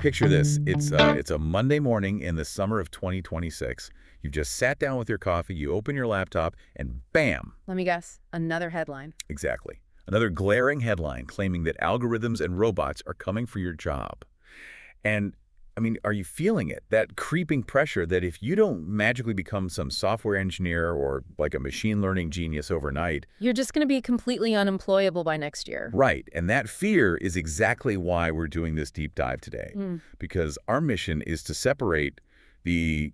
Picture this. It's a Monday morning in the summer of 2026. You've just sat down with your coffee, you open your laptop, and bam! Let me guess. Another headline. Exactly. Another glaring headline claiming that algorithms and robots are coming for your job. And, I mean, are you feeling it? That creeping pressure that if you don't magically become some software engineer or like a machine learning genius overnight, You're just going to be completely unemployable by next year. right. And that fear is exactly why we're doing this deep dive today. Mm. Because our mission is to separate the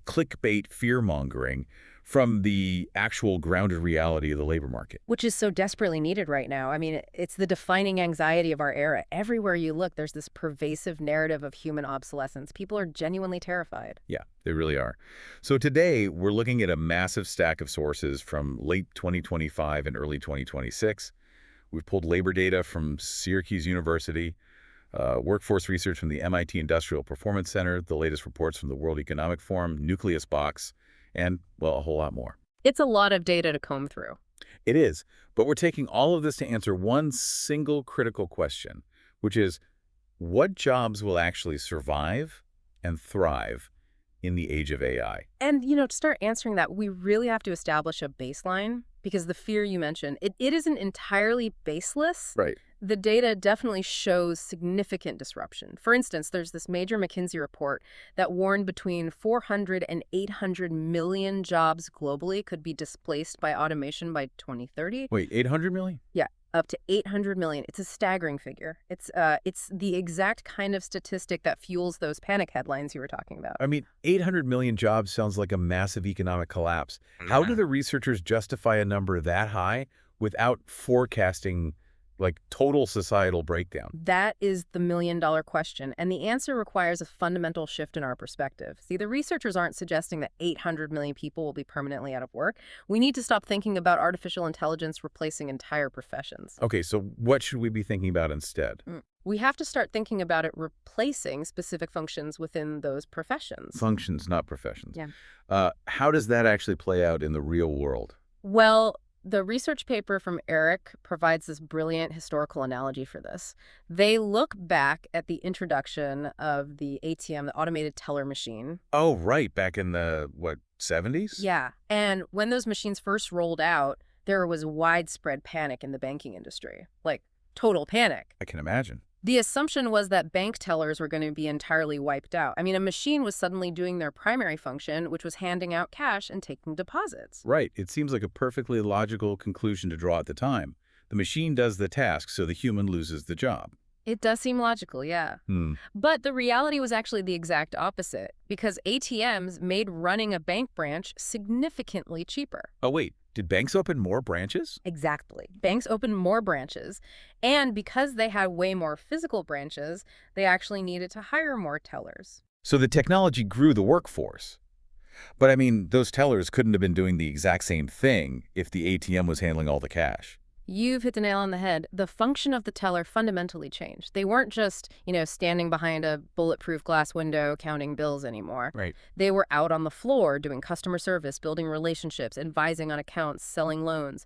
clickbait fear-mongering from the actual grounded reality of the labor market. Which is so desperately needed right now. I mean, it's the defining anxiety of our era. Everywhere you look, there's this pervasive narrative of human obsolescence. People are genuinely terrified. Yeah, they really are. So today, we're looking at a massive stack of sources from late 2025 and early 2026. We've pulled labor data from Syracuse University, workforce research from the MIT Industrial Performance Center, the latest reports from the World Economic Forum, Nucleus Box, and, well, a whole lot more. It's a lot of data to comb through. It is, but we're taking all of this to answer one single critical question, which is, what jobs will actually survive and thrive in the age of AI? And, to start answering that, we really have to establish a baseline because the fear you mentioned, it isn't entirely baseless. Right. The data definitely shows significant disruption. For instance, there's this major McKinsey report that warned between 400 and 800 million jobs globally could be displaced by automation by 2030. Wait, 800 million? Yeah, up to 800 million. It's a staggering figure. It's the exact kind of statistic that fuels those panic headlines you were talking about. I mean, 800 million jobs sounds like a massive economic collapse. How do the researchers justify a number that high without forecasting total societal breakdown? That is the million-dollar question, and the answer requires a fundamental shift in our perspective. See, the researchers aren't suggesting that 800 million people will be permanently out of work. We need to stop thinking about artificial intelligence replacing entire professions. Okay, so what should we be thinking about instead? We have to start thinking about it replacing specific functions within those professions. Functions, not professions. Yeah. How does that actually play out in the real world? Well, the research paper from Eric provides this brilliant historical analogy for this. They look back at the introduction of the ATM, the automated teller machine. Oh, right, back in the, 70s? Yeah, and when those machines first rolled out, there was widespread panic in the banking industry, like total panic. I can imagine. The assumption was that bank tellers were going to be entirely wiped out. I mean, a machine was suddenly doing their primary function, which was handing out cash and taking deposits. Right. It seems like a perfectly logical conclusion to draw at the time. The machine does the task, so the human loses the job. It does seem logical, yeah. But the reality was actually the exact opposite, because ATMs made running a bank branch significantly cheaper. Oh, wait. Did banks open more branches? Exactly. Banks opened more branches, and because they had way more physical branches, they actually needed to hire more tellers. So the technology grew the workforce. But I mean, those tellers couldn't have been doing the exact same thing if the ATM was handling all the cash. You've hit the nail on the head. The function of the teller fundamentally changed. They weren't just, standing behind a bulletproof glass window counting bills anymore. Right. They were out on the floor doing customer service, building relationships, advising on accounts, selling loans.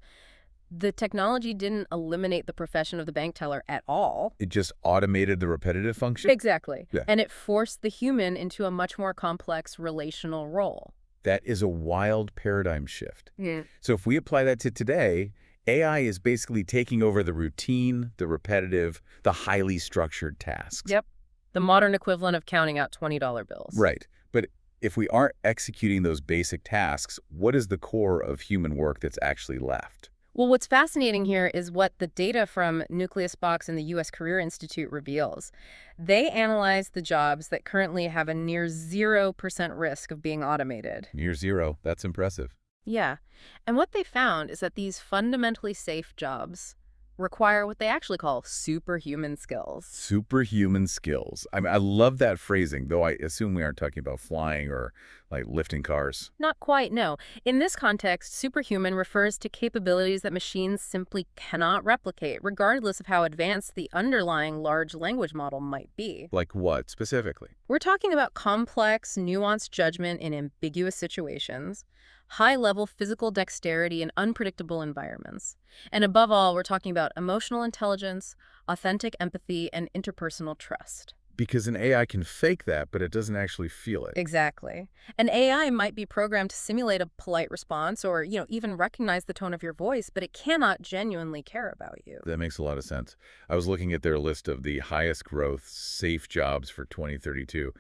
The technology didn't eliminate the profession of the bank teller at all. It just automated the repetitive function? Exactly. Yeah. And it forced the human into a much more complex relational role. That is a wild paradigm shift. Yeah. So if we apply that to today, AI is basically taking over the routine, the repetitive, the highly structured tasks. Yep. The modern equivalent of counting out $20 bills. Right. But if we aren't executing those basic tasks, what is the core of human work that's actually left? Well, what's fascinating here is what the data from Nucleus Box and the U.S. Career Institute reveals. They analyzed the jobs that currently have a near 0% risk of being automated. Near zero. That's impressive. Yeah. And what they found is that these fundamentally safe jobs require what they actually call superhuman skills. Superhuman skills. I mean, I love that phrasing, though I assume we aren't talking about flying or lifting cars. Not quite, no. In this context, superhuman refers to capabilities that machines simply cannot replicate, regardless of how advanced the underlying large language model might be. Like what, specifically? We're talking about complex, nuanced judgment in ambiguous situations, high-level physical dexterity in unpredictable environments. And above all, we're talking about emotional intelligence, authentic empathy, and interpersonal trust. Because an AI can fake that, but it doesn't actually feel it. Exactly. An AI might be programmed to simulate a polite response or, even recognize the tone of your voice, but it cannot genuinely care about you. That makes a lot of sense. I was looking at their list of the highest growth, safe jobs for 2032,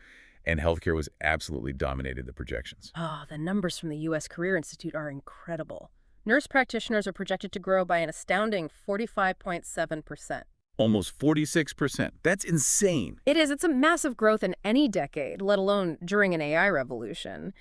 and healthcare was absolutely dominated the projections. Oh, the numbers from the U.S. Career Institute are incredible. Nurse practitioners are projected to grow by an astounding 45.7%. Almost 46%. That's insane. It is. It's a massive growth in any decade, let alone during an AI revolution.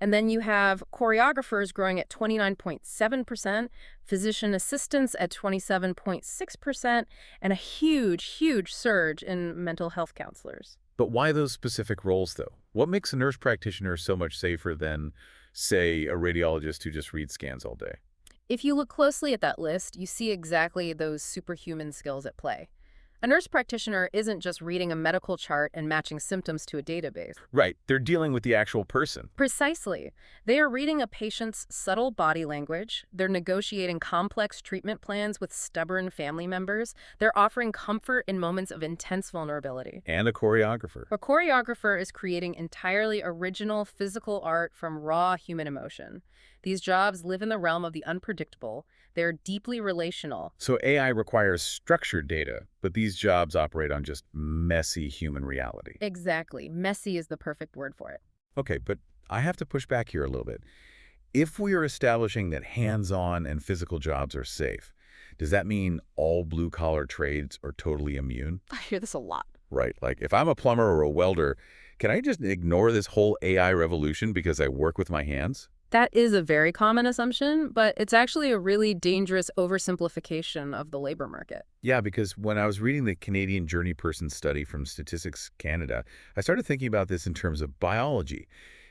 And then you have choreographers growing at 29.7%, physician assistants at 27.6%, and a huge, huge surge in mental health counselors. But why those specific roles, though? What makes a nurse practitioner so much safer than, say, a radiologist who just reads scans all day? If you look closely at that list, you see exactly those superhuman skills at play. A nurse practitioner isn't just reading a medical chart and matching symptoms to a database. Right, they're dealing with the actual person. Precisely. They are reading a patient's subtle body language. They're negotiating complex treatment plans with stubborn family members. They're offering comfort in moments of intense vulnerability. And a choreographer. A choreographer is creating entirely original physical art from raw human emotion. These jobs live in the realm of the unpredictable. They're deeply relational. So AI requires structured data, but these jobs operate on just messy human reality. Exactly. Messy is the perfect word for it. Okay, but I have to push back here a little bit. If we are establishing that hands-on and physical jobs are safe, does that mean all blue-collar trades are totally immune? I hear this a lot. Right, like if I'm a plumber or a welder, can I just ignore this whole AI revolution because I work with my hands? That is a very common assumption, but it's actually a really dangerous oversimplification of the labor market. Yeah, because when I was reading the Canadian Journey Person study from Statistics Canada, I started thinking about this in terms of biology.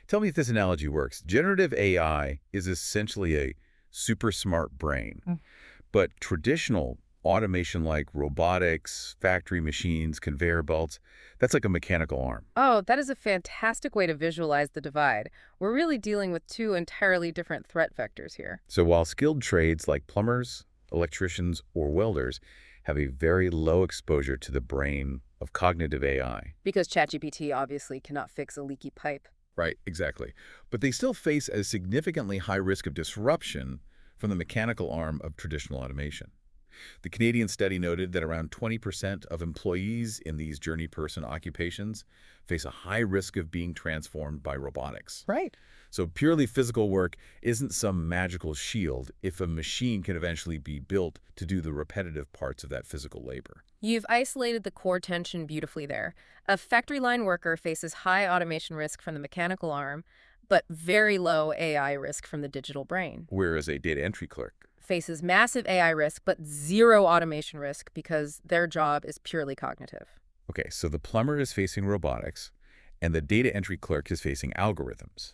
Tell me if this analogy works. Generative AI is essentially a super smart brain, but traditional automation like robotics, factory machines, conveyor belts, that's like a mechanical arm. Oh, that is a fantastic way to visualize the divide. We're really dealing with two entirely different threat vectors here. So while skilled trades like plumbers, electricians, or welders have a very low exposure to the brain of cognitive AI. Because ChatGPT obviously cannot fix a leaky pipe. Right, exactly. But they still face a significantly high risk of disruption from the mechanical arm of traditional automation. The Canadian study noted that around 20% of employees in these journey person occupations face a high risk of being transformed by robotics. Right. So purely physical work isn't some magical shield if a machine can eventually be built to do the repetitive parts of that physical labor. You've isolated the core tension beautifully there. A factory line worker faces high automation risk from the mechanical arm, but very low AI risk from the digital brain. Whereas a data entry clerk Faces massive AI risk, but zero automation risk because their job is purely cognitive. Okay, so the plumber is facing robotics, and the data entry clerk is facing algorithms.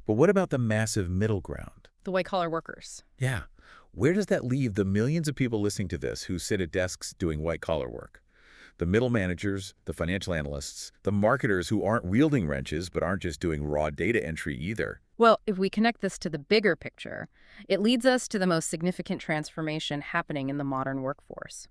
But what about the massive middle ground? The white-collar workers. Yeah, where does that leave the millions of people listening to this who sit at desks doing white-collar work? The middle managers, the financial analysts, the marketers who aren't wielding wrenches but aren't just doing raw data entry either. Well, if we connect this to the bigger picture, it leads us to the most significant transformation happening in the modern workforce.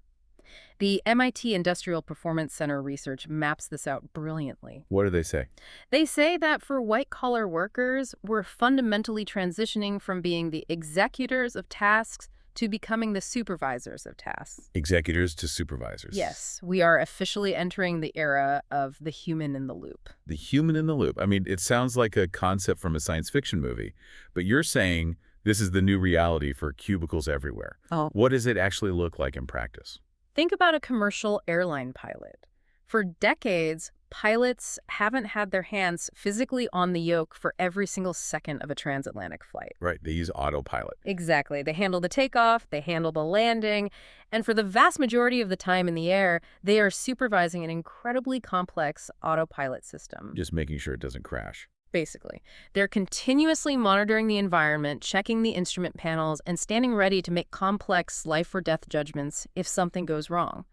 The MIT Industrial Performance Center research maps this out brilliantly. What do they say? They say that for white-collar workers, we're fundamentally transitioning from being the executors of tasks to becoming the supervisors of tasks. Executors to supervisors. Yes, we are officially entering the era of the human in the loop. The human in the loop. I mean, it sounds like a concept from a science fiction movie, but you're saying this is the new reality for cubicles everywhere. Oh. What does it actually look like in practice? Think about a commercial airline pilot. For decades, pilots haven't had their hands physically on the yoke for every single second of a transatlantic flight. Right, they use autopilot. Exactly. They handle the takeoff, they handle the landing, and for the vast majority of the time in the air, they are supervising an incredibly complex autopilot system. Just making sure it doesn't crash. Basically, they're continuously monitoring the environment, checking the instrument panels, and standing ready to make complex life-or-death judgments if something goes wrong.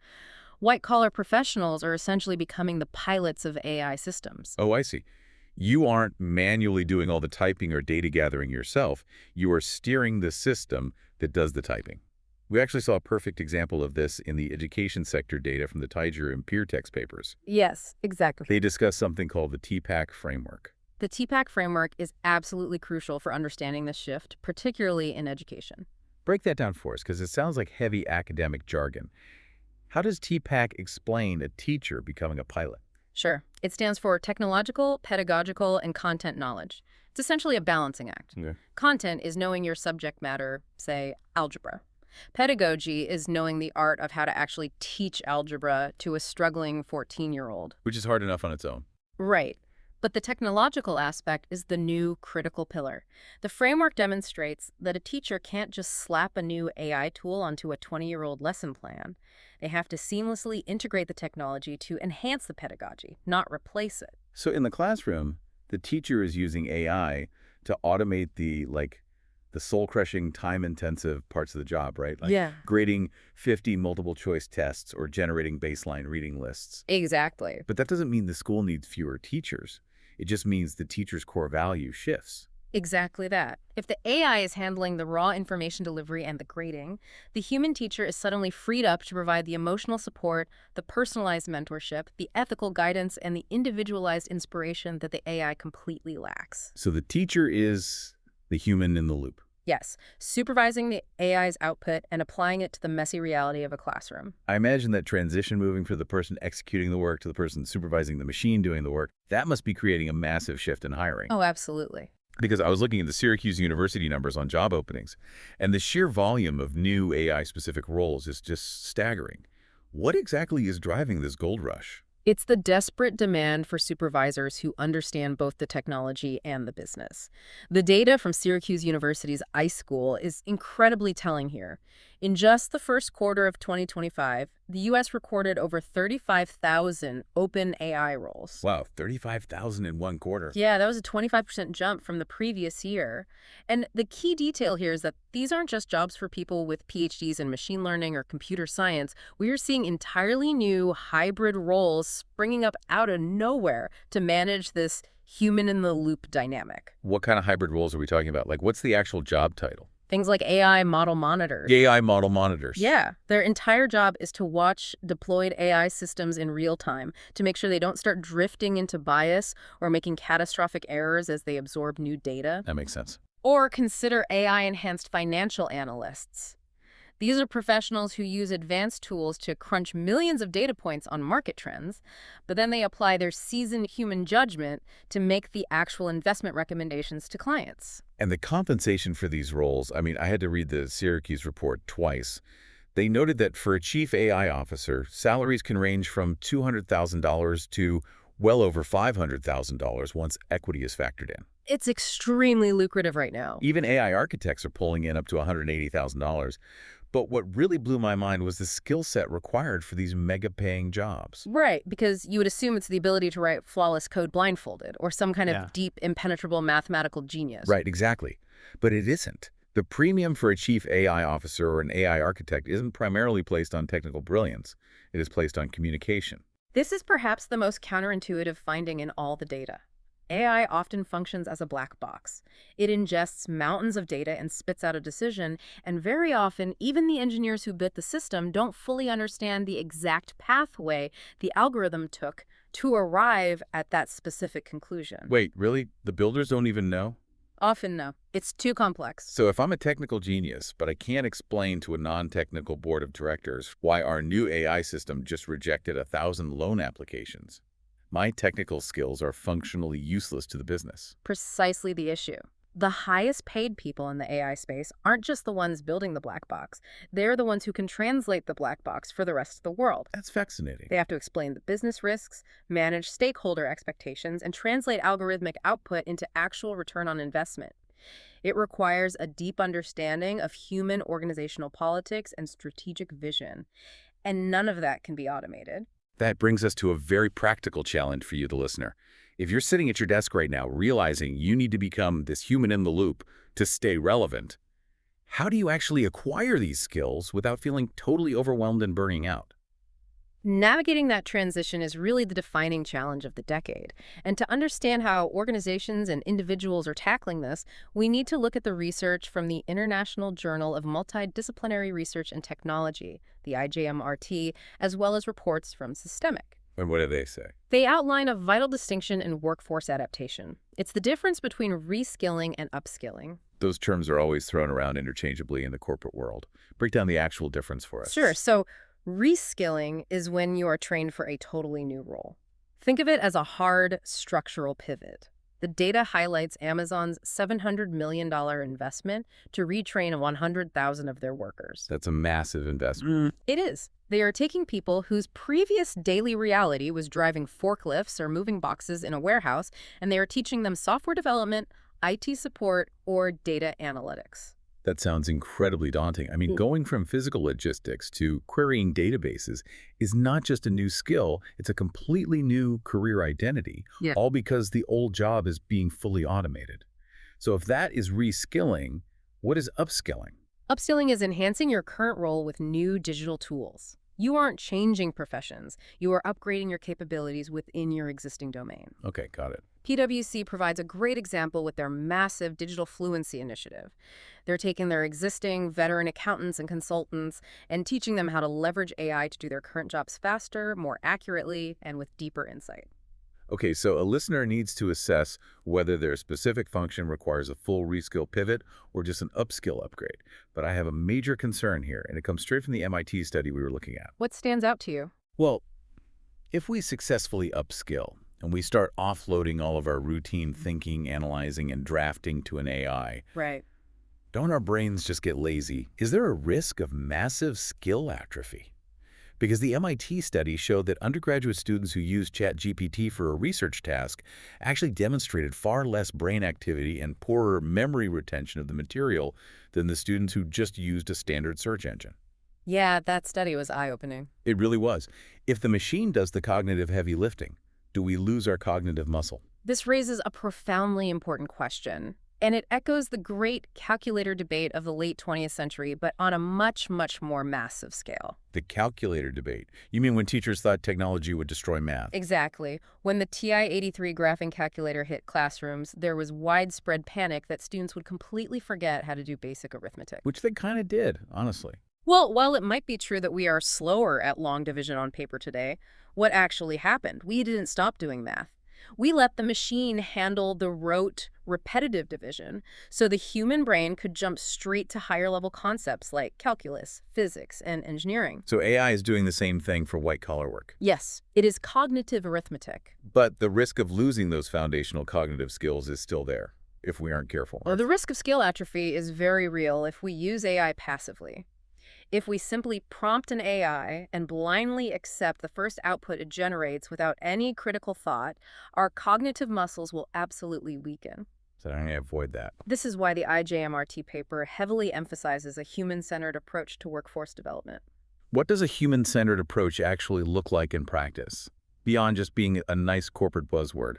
White-collar professionals are essentially becoming the pilots of AI systems. Oh, I see. You aren't manually doing all the typing or data gathering yourself. You are steering the system that does the typing. We actually saw a perfect example of this in the education sector data from the Tiger and Peer Text papers. Yes, exactly. They discuss something called the TPAC framework. The TPAC framework is absolutely crucial for understanding this shift, particularly in education. Break that down for us, because it sounds like heavy academic jargon. How does TPAC explain a teacher becoming a pilot? Sure. It stands for technological, pedagogical, and content knowledge. It's essentially a balancing act. Okay. Content is knowing your subject matter, say, algebra. Pedagogy is knowing the art of how to actually teach algebra to a struggling 14-year-old. Which is hard enough on its own. Right. But the technological aspect is the new critical pillar. The framework demonstrates that a teacher can't just slap a new AI tool onto a 20-year-old lesson plan. They have to seamlessly integrate the technology to enhance the pedagogy, not replace it. So in the classroom, the teacher is using AI to automate the soul-crushing, time-intensive parts of the job, right? Like Yeah. grading 50 multiple-choice tests or generating baseline reading lists. Exactly. But that doesn't mean the school needs fewer teachers. It just means the teacher's core value shifts. Exactly that. If the AI is handling the raw information delivery and the grading, the human teacher is suddenly freed up to provide the emotional support, the personalized mentorship, the ethical guidance, and the individualized inspiration that the AI completely lacks. So the teacher is the human in the loop. Yes, supervising the AI's output and applying it to the messy reality of a classroom. I imagine that transition moving from the person executing the work to the person supervising the machine doing the work, that must be creating a massive shift in hiring. Oh, absolutely. Because I was looking at the Syracuse University numbers on job openings, and the sheer volume of new AI-specific roles is just staggering. What exactly is driving this gold rush? It's the desperate demand for supervisors who understand both the technology and the business. The data from Syracuse University's iSchool is incredibly telling here. In just the first quarter of 2025, the U.S. recorded over 35,000 open AI roles. Wow, 35,000 in one quarter. Yeah, that was a 25% jump from the previous year. And the key detail here is that these aren't just jobs for people with PhDs in machine learning or computer science. We are seeing entirely new hybrid roles springing up out of nowhere to manage this human-in-the-loop dynamic. What kind of hybrid roles are we talking about? Like, what's the actual job title? Things like AI model monitors. AI model monitors. Yeah, their entire job is to watch deployed AI systems in real time to make sure they don't start drifting into bias or making catastrophic errors as they absorb new data. That makes sense. Or consider AI-enhanced financial analysts. These are professionals who use advanced tools to crunch millions of data points on market trends, but then they apply their seasoned human judgment to make the actual investment recommendations to clients. And the compensation for these roles, I mean, I had to read the Syracuse report twice. They noted that for a chief AI officer, salaries can range from $200,000 to well over $500,000 once equity is factored in. It's extremely lucrative right now. Even AI architects are pulling in up to $180,000. But what really blew my mind was the skill set required for these mega-paying jobs. Right, because you would assume it's the ability to write flawless code blindfolded or some kind of deep, impenetrable mathematical genius. Right, exactly. But it isn't. The premium for a chief AI officer or an AI architect isn't primarily placed on technical brilliance. It is placed on communication. This is perhaps the most counterintuitive finding in all the data. AI often functions as a black box. It ingests mountains of data and spits out a decision, and very often, even the engineers who built the system don't fully understand the exact pathway the algorithm took to arrive at that specific conclusion. Wait, really? The builders don't even know? Often, no. It's too complex. So if I'm a technical genius, but I can't explain to a non-technical board of directors why our new AI system just rejected 1,000 loan applications, my technical skills are functionally useless to the business. Precisely the issue. The highest paid people in the AI space aren't just the ones building the black box. They're the ones who can translate the black box for the rest of the world. That's fascinating. They have to explain the business risks, manage stakeholder expectations, and translate algorithmic output into actual return on investment. It requires a deep understanding of human organizational politics and strategic vision. And none of that can be automated. That brings us to a very practical challenge for you, the listener. If you're sitting at your desk right now realizing you need to become this human in the loop to stay relevant, how do you actually acquire these skills without feeling totally overwhelmed and burning out? Navigating that transition is really the defining challenge of the decade. And to understand how organizations and individuals are tackling this, we need to look at the research from the International Journal of Multidisciplinary Research and Technology, the IJMRT, as well as reports from Systemic. And what do they say? They outline a vital distinction in workforce adaptation. It's the difference between reskilling and upskilling. Those terms are always thrown around interchangeably in the corporate world. Break down the actual difference for us. Sure. So reskilling is when you are trained for a totally new role. Think of it as a hard structural pivot. The data highlights Amazon's $700 million investment to retrain 100,000 of their workers. That's a massive investment. It is. They are taking people whose previous daily reality was driving forklifts or moving boxes in a warehouse, and they are teaching them software development, IT support, or data analytics. That sounds incredibly daunting. I mean, going from physical logistics to querying databases is not just a new skill, it's a completely new career identity, Yeah. all because the old job is being fully automated. So if that is reskilling, what is upskilling? Upskilling is enhancing your current role with new digital tools. You aren't changing professions. You are upgrading your capabilities within your existing domain. Okay, got it. PwC provides a great example with their massive digital fluency initiative. They're taking their existing veteran accountants and consultants and teaching them how to leverage AI to do their current jobs faster, more accurately, and with deeper insight. Okay, so a listener needs to assess whether their specific function requires a full reskill pivot or just an upskill upgrade. But I have a major concern here, and it comes straight from the MIT study we were looking at. What stands out to you? Well, if we successfully upskill and we start offloading all of our routine thinking, analyzing, and drafting to an AI, Right. don't our brains just get lazy? Is there a risk of massive skill atrophy? Because the MIT study showed that undergraduate students who used ChatGPT for a research task actually demonstrated far less brain activity and poorer memory retention of the material than the students who just used a standard search engine. Yeah, that study was eye-opening. It really was. If the machine does the cognitive heavy lifting, do we lose our cognitive muscle? This raises a profoundly important question, and it echoes the great calculator debate of the late 20th century, but on a much, much more massive scale. The calculator debate. You mean when teachers thought technology would destroy math? Exactly. When the TI-83 graphing calculator hit classrooms, there was widespread panic that students would completely forget how to do basic arithmetic. Which they kind of did, honestly. Well, while it might be true that we are slower at long division on paper today, what actually happened? We didn't stop doing math. We let the machine handle the rote, repetitive division, so the human brain could jump straight to higher-level concepts like calculus, physics, and engineering. So AI is doing the same thing for white-collar work. Yes, it is cognitive arithmetic. But the risk of losing those foundational cognitive skills is still there, if we aren't careful. Well, the risk of skill atrophy is very real if we use AI passively. If we simply prompt an AI and blindly accept the first output it generates without any critical thought, our cognitive muscles will absolutely weaken. So I'm going to avoid that. This is why the IJMRT paper heavily emphasizes a human-centered approach to workforce development. What does a human-centered approach actually look like in practice, beyond just being a nice corporate buzzword?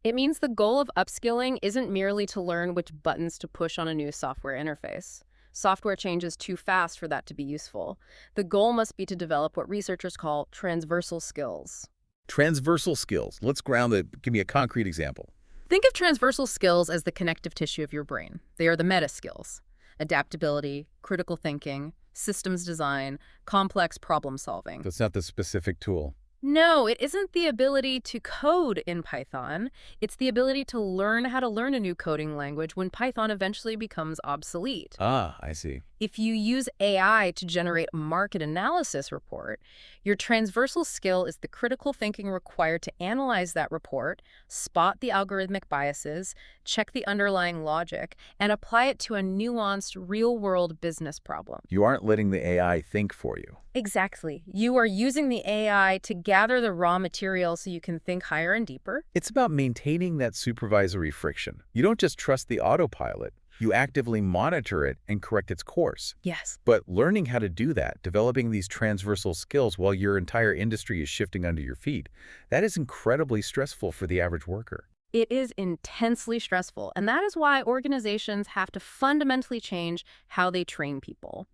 It means the goal of upskilling isn't merely to learn which buttons to push on a new software interface. Software changes too fast for that to be useful. The goal must be to develop what researchers call transversal skills. Transversal skills. Let's ground it. Give me a concrete example. Think of transversal skills as the connective tissue of your brain. They are the meta skills: adaptability, critical thinking, systems design, complex problem solving. That's not the specific tool. No, it isn't the ability to code in Python. It's the ability to learn how to learn a new coding language when Python eventually becomes obsolete. Ah, I see. If you use AI to generate a market analysis report, your transversal skill is the critical thinking required to analyze that report, spot the algorithmic biases, check the underlying logic, and apply it to a nuanced, real-world business problem. You aren't letting the AI think for you. Exactly. You are using the AI to gather the raw material so you can think higher and deeper. It's about maintaining that supervisory friction. You don't just trust the autopilot. You actively monitor it and correct its course. Yes. But learning how to do that, developing these transversal skills while your entire industry is shifting under your feet, that is incredibly stressful for the average worker. It is intensely stressful, and that is why organizations have to fundamentally change how they train people.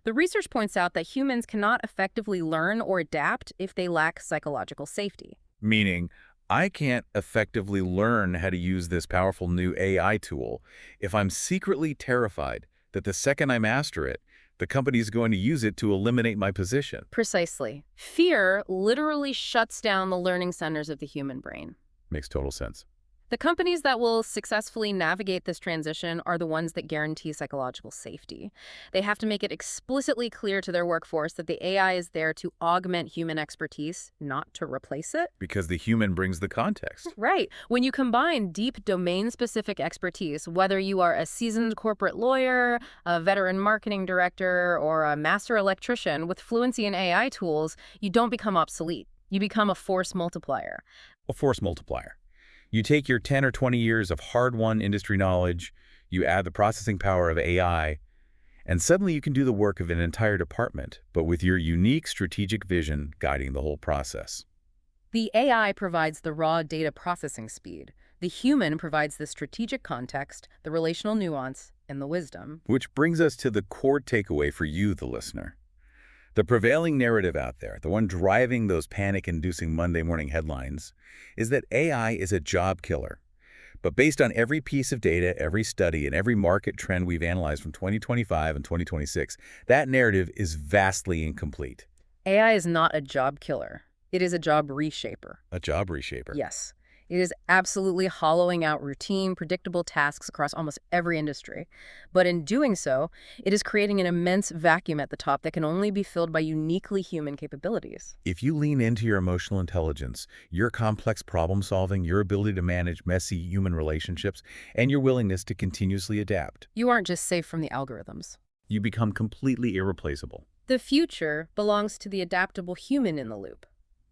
The research points out that humans cannot effectively learn or adapt if they lack psychological safety. Meaning, I can't effectively learn how to use this powerful new AI tool if I'm secretly terrified that the second I master it, the company is going to use it to eliminate my position. Precisely. Fear literally shuts down the learning centers of the human brain. Makes total sense. The companies that will successfully navigate this transition are the ones that guarantee psychological safety. They have to make it explicitly clear to their workforce that the AI is there to augment human expertise, not to replace it. Because the human brings the context. Right. When you combine deep domain-specific expertise, whether you are a seasoned corporate lawyer, a veteran marketing director, or a master electrician with fluency in AI tools, you don't become obsolete. You become a force multiplier. A force multiplier. You take your 10 or 20 years of hard-won industry knowledge, you add the processing power of AI, and suddenly you can do the work of an entire department, but with your unique strategic vision guiding the whole process. The AI provides the raw data processing speed. The human provides the strategic context, the relational nuance, and the wisdom. Which brings us to the core takeaway for you, the listener. The prevailing narrative out there, the one driving those panic-inducing Monday morning headlines, is that AI is a job killer. But based on every piece of data, every study, and every market trend we've analyzed from 2025 and 2026, that narrative is vastly incomplete. AI is not a job killer. It is a job reshaper. A job reshaper. Yes. It is absolutely hollowing out routine, predictable tasks across almost every industry. But in doing so, it is creating an immense vacuum at the top that can only be filled by uniquely human capabilities. If you lean into your emotional intelligence, your complex problem solving, your ability to manage messy human relationships, and your willingness to continuously adapt, You aren't just safe from the algorithms. you become completely irreplaceable. The future belongs to the adaptable human in the loop.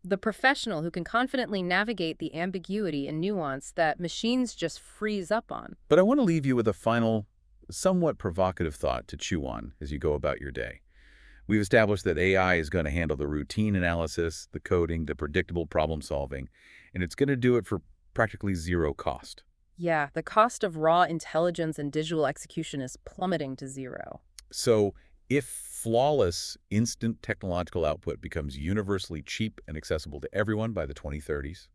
The professional who can confidently navigate the ambiguity and nuance that machines just freeze up on. But I want to leave you with a final, somewhat provocative thought to chew on as you go about your day. We've established that AI is going to handle the routine analysis, the coding, the predictable problem solving, and it's going to do it for practically zero cost. Yeah, the cost of raw intelligence and digital execution is plummeting to zero. So if flawless, instant technological output becomes universally cheap and accessible to everyone by the 2030s,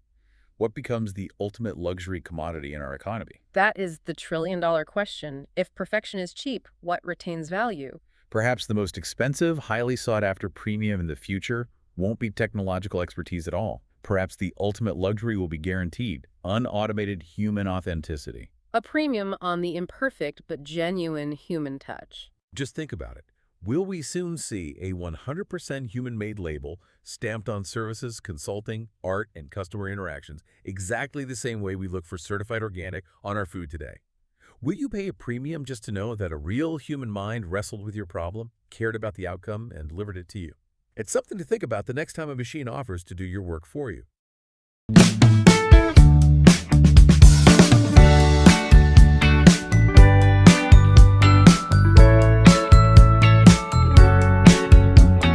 what becomes the ultimate luxury commodity in our economy? That is the trillion-dollar question. If perfection is cheap, what retains value? Perhaps the most expensive, highly sought-after premium in the future won't be technological expertise at all. Perhaps the ultimate luxury will be guaranteed, unautomated human authenticity. A premium on the imperfect but genuine human touch. Just think about it. Will we soon see a 100% human-made label stamped on services, consulting, art, and customer interactions exactly the same way we look for certified organic on our food today? Will you pay a premium just to know that a real human mind wrestled with your problem, cared about the outcome, and delivered it to you? It's something to think about the next time a machine offers to do your work for you.